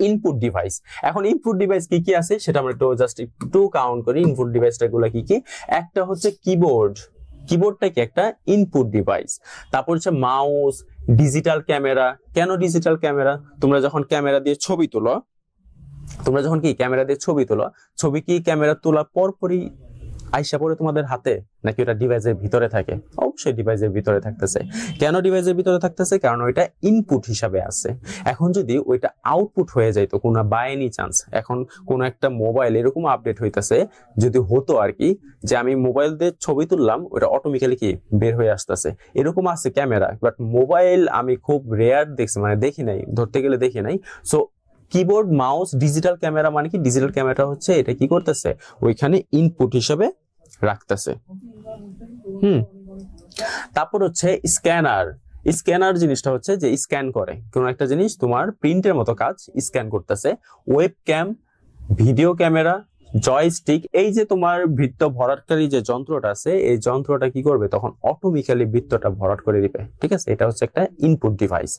Input device. এখন input device কি কি আছে সেটা আমরা একটু কাউন্ট করি। ইনপুট ডিভাইসটা গুলো কি কি? একটা হচ্ছে কিবোর্ড, কিবোর্ডটা কি একটা ইনপুট ডিভাইস। তারপর হচ্ছে মাউস, ডিজিটাল ক্যামেরা। কেন ডিজিটাল ক্যামেরা? তোমরা যখন ক্যামেরা দিয়ে ছবি তোলো, ছবি কি ক্যামেরা তোলার পরপরই আইসা পড়ে তোমাদের হাতে, নাকি ওটা ডিভাইসের ভিতরে থাকে? অবশ্যই ডিভাইসের ভিতরে থাকতেছে। কেন ডিভাইসের ভিতরে থাকতেছে? কারণ ওইটা ইনপুট হিসাবে আছে। এখন যদি ওইটা আউটপুট হয়ে যায় তো কোনো বাই এনি চান্স, এখন কোন একটা মোবাইল এরকম আপডেট হইতেছে, যদি হতো আর কি, যে আমি মোবাইল দিয়ে ছবি তুললাম, ওটা অটোমেটিক্যালি কি বের হয়ে আসতেছে, এরকম আছে ক্যামেরা। বাট মোবাইল আমি খুব রেয়ার দেখছি, মানে দেখি নাই, ধরতে গেলে দেখি নাই। So keyboard, mouse, digital camera মানে কি? ডিজিটাল ক্যামেরা হচ্ছে এটা কি করতেছে, ওইখানে ইনপুট হিসেবে রাখতেছে। তারপর হচ্ছে স্ক্যানার। স্ক্যানার জিনিসটা হচ্ছে যে স্ক্যান করে কোন একটা জিনিস, তোমার প্রিন্টের মতো কাজ, স্ক্যান করতেছে। Webcam, video camera, joystick, এই যে তোমার বৃত্ত ভরাটকারী যে যন্ত্রটা আছে, এই যন্ত্রটা কি করবে তখন অটোমেটিক্যালি বৃত্তটা ভরাট করে দিবে। ঠিক আছে, এটা হচ্ছে একটা ইনপুট ডিভাইস।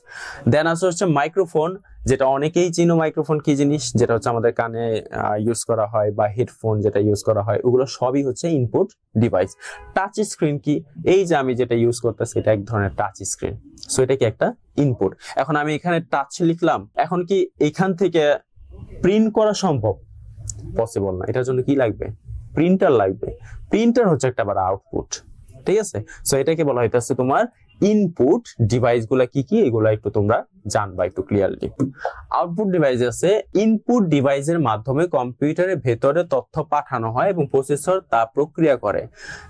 দেন আসে হচ্ছে মাইক্রোফোন, যেটা অনেকেই চিনো। মাইক্রোফোন কি জিনিস? যেটা হচ্ছে আমাদের কানে ইউজ করা হয়, বা হেডফোন যেটা ইউজ করা হয়, ওগুলো সবই হচ্ছে ইনপুট ডিভাইস। টাচ স্ক্রিন কি? এই যে আমি যেটা ইউজ করতেছি, এটা এক ধরনের টাচ স্ক্রিন। সো এটা কি একটা ইনপুট। এখন আমি এখানে টাচ লিখলাম, এখন কি এখান থেকে প্রিন্ট করা সম্ভব? পসিবল না। এটার জন্য কি লাগবে? প্রিন্টার লাগবে। প্রিন্টার হচ্ছে একটা আবার আউটপুট। ঠিক আছে, সো এটাকে বলা হইতাছে তোমার ইনপুট ডিভাইস গুলা কি কি, এগুলা একটু তোমরা জানবা একটু ক্লিয়ারলি। আউটপুট ডিভাইস আছে, ইনপুট ডিভাইসের মাধ্যমে কম্পিউটারের ভেতরে তথ্য পাঠানো হয় এবং প্রসেসর তা প্রক্রিয়া করে।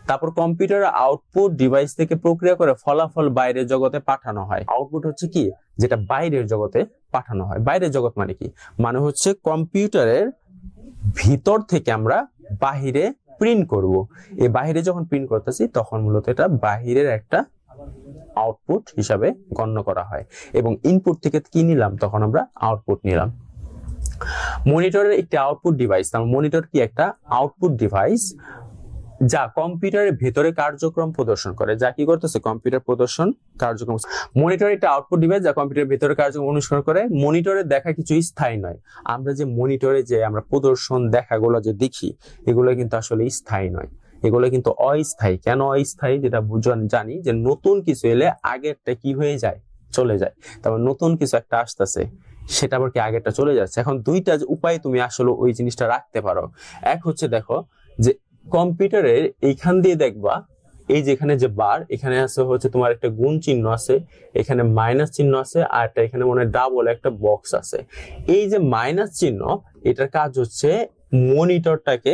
তারপর কম্পিউটারের আউটপুট ডিভাইস থেকে প্রক্রিয়া করে ফলাফল বাইরের জগতে পাঠানো হয়। আউটপুট হচ্ছে কি? যেটা বাইরের জগতে পাঠানো হয়। বাইরের জগৎ মানে কি? মানে হচ্ছে কম্পিউটারের ভিতর থেকে আমরা বাহিরে প্রিন্ট করব। এই বাহিরে যখন প্রিন্ট করতেছি তখন মূলত এটা বাহিরের একটা আউটপুট হিসাবে গণ্য করা হয়, এবং ইনপুট থেকে কি নিলাম তখন আমরা আউটপুট নিলাম। মনিটরের একটি আউটপুট ডিভাইস। তার মনিটর কি? একটা আউটপুট ডিভাইস যা কম্পিউটারের ভেতরে কার্যক্রম প্রদর্শন করে। যা কি করতেছে? কম্পিউটার প্রদর্শন কার্যক্রম। মনিটর একটা আউটপুট ডিভাইস যা কম্পিউটারের ভেতরে কার্যক্রম অনুসরণ করে। মনিটরে দেখা কিছু স্থায়ী নয়। আমরা যে মনিটরে যে আমরা প্রদর্শন দেখাগুলো যে দেখি, এগুলো কিন্তু আসলে স্থায়ী নয়, এগুলো কিন্তু অস্থায়ী। কেন অস্থায়ী? যেটা জানি যে নতুন কিছু এলে আগেরটা কি হয়ে যায়? চলে যায়। তারপর নতুন কিছু একটা আসতেছে, সেটা আবার কি আগেরটা চলে যাচ্ছে। এখন দুইটা উপায় তুমি আসলে ওই জিনিসটা রাখতে পারো। এক হচ্ছে দেখো যে কম্পিউটারের এইখান দিয়ে দেখবা, এই যেখানে যে বার, এখানে আছে হচ্ছে তোমার একটা গুণ চিহ্ন আছে, এখানে মাইনাস চিহ্ন আছে, আর একটা এখানে মনে ডাবল একটা বক্স আছে। এই যে মাইনাস চিহ্ন, এটার কাজ হচ্ছে মনিটরটাকে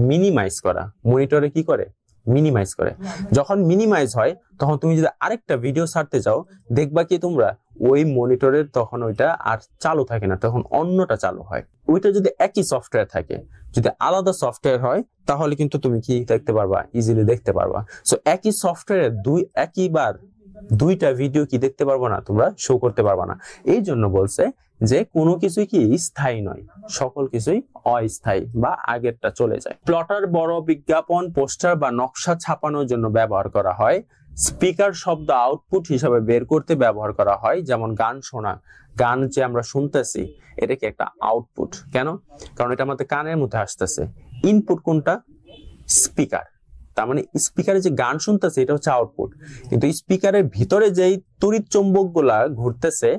মিনিমাইজ করা। মনিটরে কি করে? মিনিমাইজ করে। যখন মিনিমাইজ হয় তখন তুমি যদি আরেকটা ভিডিও ছাড়তে চাও, দেখবা কি তোমরা ওই মনিটরের তখন ওইটা আর চালু থাকে না, তখন অন্যটা চালু হয়। ওইটা যদি একই সফটওয়্যার থাকে, যদি আলাদা সফটওয়্যার হয় তাহলে কিন্তু তুমি কি দেখতে পারবা? ইজিলি দেখতে পারবা। সো একই সফটওয়্যারে একইবার দুইটা ভিডিও কি দেখতে পারবো না, তোমরা শো করতে পারবা না। এই জন্য বলছে যে কোনো কিছুই কি স্থায়ী নয়, সকল কিছুই অস্থায়ী বা আগেরটা চলে যায়। প্লটার বড় বিজ্ঞাপন, পোস্টার বা নকশা ছাপানোর জন্য ব্যবহার করা হয়। স্পিকার শব্দ আউটপুট হিসাবে বের করতে ব্যবহার করা হয়, যেমন গান শোনা। গান যে আমরা শুনতেছি, এটা কি একটা আউটপুট। কেন? কারণ এটা আমাদের কানের মধ্যে আসতেছে। ইনপুট কোনটা? স্পিকার। তার মানে স্পিকারে যে গান শুনতেছে এটা হচ্ছে আউটপুট, কিন্তু স্পিকারের ভিতরে যেই তড়িৎ চুম্বক গুলা ঘুরতেছে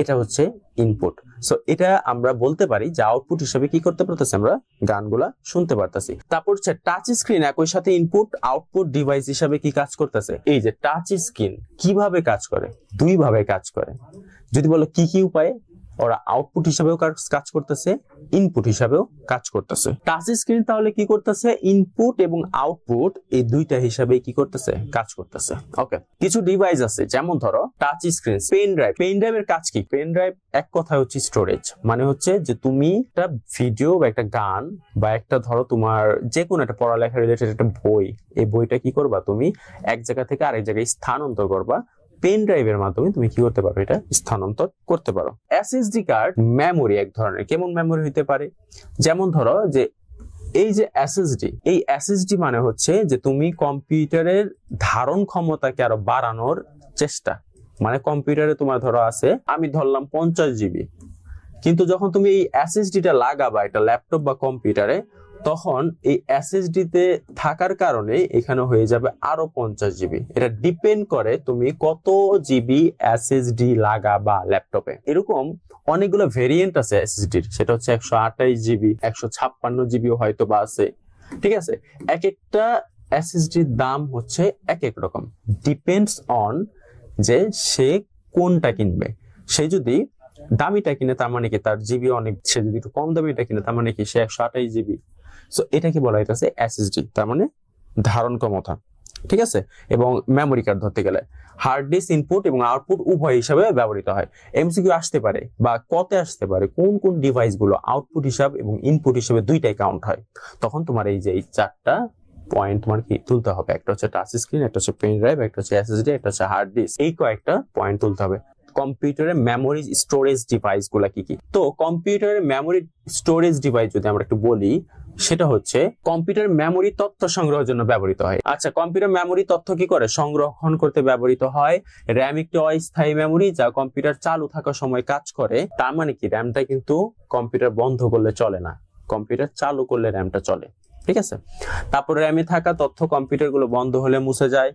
এটা হচ্ছে ইনপুট। সো এটা আমরা বলতে পারি যে আউটপুট হিসেবে কি করতে পারতেছি, আমরা গানগুলা শুনতে পারতেছি। তারপর হচ্ছে টাচ স্ক্রিন একই সাথে ইনপুট আউটপুট ডিভাইস হিসেবে কি কাজ করতেছে। এই যে টাচ স্ক্রিন কিভাবে কাজ করে? দুই ভাবে কাজ করে। যদি বলো কি কি উপায়ে, ওরা আউটপুট হিসাবেও কাজ করতেছে, ইনপুট হিসাবেও কাজ করতেছে। টাচ স্ক্রিন তাহলে কি করতেছে? ইনপুট এবং আউটপুট এই দুইটা হিসাবে কি করতেছে? কাজ করতেছে। ওকে, কিছু ডিভাইস আছে যেমন ধরো টাচ স্ক্রিন, পেন ড্রাইভ। পেন ড্রাইভের কাজ কি? পেন ড্রাইভ এক কথায় হচ্ছে স্টোরেজ। মানে হচ্ছে যে তুমি একটা ভিডিও বা একটা গান বা একটা ধরো তোমার যে কোনো একটা পড়ালেখা রিলেটেড একটা বই, এই বইটা কি করবা? তুমি এক জায়গা থেকে আরেক জায়গায় স্থানান্তর করবা। পেন ড্রাইভের মাধ্যমে তুমি কি করতে পারো? এটা স্থানান্তর করতে পারো। এসএসডি কার্ড মেমোরি এক ধরনের। কেমন মেমোরি হইতে পারে? যেমন ধরো যে এই যে এসএসডি, এই এসএসডি মানে হচ্ছে যে তুমি কম্পিউটারের ধারণ ক্ষমতাকে আরো বাড়ানোর চেষ্টা। মানে কম্পিউটারে তোমার ধরো আছে, আমি ধরলাম 50 জিবি, কিন্তু যখন তুমি এই এসএসডিটা লাগাবা একটা ল্যাপটপ বা কম্পিউটারে, তখন এই এসএসডি তে থাকার কারণে এখানে হয়ে যাবে আরো 50 জিবি। এটা ডিপেন্ড করে তুমি কত জিবি এসএসডি লাগাবা ল্যাপটপে। এরকম অনেকগুলো ভেরিয়েন্ট আছে এসএসডির, সেটা হচ্ছে 128 জিবি, 156 জিবিও হয়তো বা আছে, ঠিক আছে। এক একটা এসএসডির দাম হচ্ছে এক এক রকম, ডিপেন্ডস অন যে সে কোনটা কিনবে। সে যদি দামিটা কিনে তার মানে কি তার জিবি অনেক, সে যদি একটু কম দামিটা কিনে তার মানে কি সে 128 জিবি। সো এটাকে বলা হইতাছে এসএসডি, তার মানে ধারণ ক্ষমতা, ঠিক আছে। এবং মেমোরি কার্ড ধরতে গেলে হার্ড ডিস্ক ইনপুট এবং আউটপুট উভয় হিসাবে ব্যবহৃত হয়। এমসিকিউ আসতে পারে বা কতে আসতে পারে কোন কোন ডিভাইস গুলো আউটপুট হিসাব এবং ইনপুট হিসাবে দুইটাই কাউন্ট হয়, তখন তোমার এই যে এই চারটা পয়েন্ট তোমার কি তুলতে হবে। একটা হচ্ছে টাচ স্ক্রিন, একটা হচ্ছে পেন ড্রাইভ, একটা হচ্ছে এসএসডি, একটা হচ্ছে হার্ড ডিস্ক। এই কয়েকটা পয়েন্ট তুলতে হবে। কম্পিউটারের মেমোরি স্টোরেজ ডিভাইস গুলা কি কি? তো কম্পিউটারের মেমোরি স্টোরেজ ডিভাইস যদি আমরা একটু বলি, সেটা হচ্ছে কম্পিউটার মেমোরি তথ্য সংগ্রহের জন্য ব্যবহৃত হয়। আচ্ছা, কম্পিউটার মেমোরি তথ্য কি করে সংরক্ষণ করতে ব্যবহৃত হয়? র্যাম একটি অস্থায়ী মেমোরি যা কম্পিউটার চালু থাকার সময় কাজ করে। তার মানে কি র্যামটা কিন্তু কম্পিউটার বন্ধ করলে চলে না, কম্পিউটার চালু করলে র্যামটা চলে, ঠিক আছে। তারপর র্যামে থাকা তথ্য কম্পিউটার গুলো বন্ধ হলে মুছে যায়।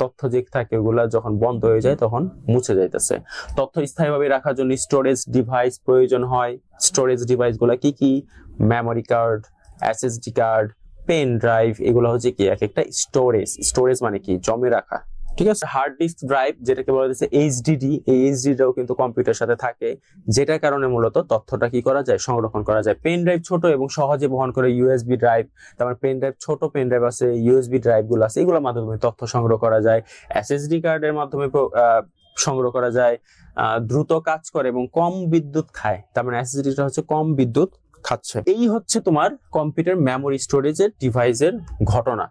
তথ্য যে থাকে ওগুলা যখন বন্ধ হয়ে যায় তখন মুছে যাইতেছে। তথ্য স্থায়ীভাবে রাখার জন্য স্টোরেজ ডিভাইস প্রয়োজন হয়। স্টোরেজ ডিভাইস গুলা কি কি? Memory card, SSD card, pen drive, এগুলো হচ্ছে কি এক একটা স্টোরেজ। স্টোরেজ মানে কি জমে রাখা, ঠিক আছে। হার্ড ডিস্ক ড্রাইভ যেটাকে বলা হচ্ছে এইচডিডি, এই এইচডিডিটাও কিন্তু কম্পিউটারের সাথে থাকে, যেটার কারণে মূলত তথ্যটা কি করা যায় সংরক্ষণ করা যায়। পেন ড্রাইভ ছোট এবং সহজে বহন করে ইউএসবি ড্রাইভ, তারপর পেন ড্রাইভ ছোট পেন ড্রাইভ আছে, ইউএসবি ড্রাইভ গুলো আছে, এগুলোর মাধ্যমে তথ্য সংগ্রহ করা যায়। এসএসডি কার্ডের মাধ্যমে সংগ্রহ করা যায়, দ্রুত কাজ করে এবং কম বিদ্যুৎ খায়, তার মানে এসএসডিটা হচ্ছে কম বিদ্যুৎ খাচ্ছে। এই হচ্ছে তোমার কম্পিউটার মেমোরি স্টোরেজের ডিভাইসের ঘটনা।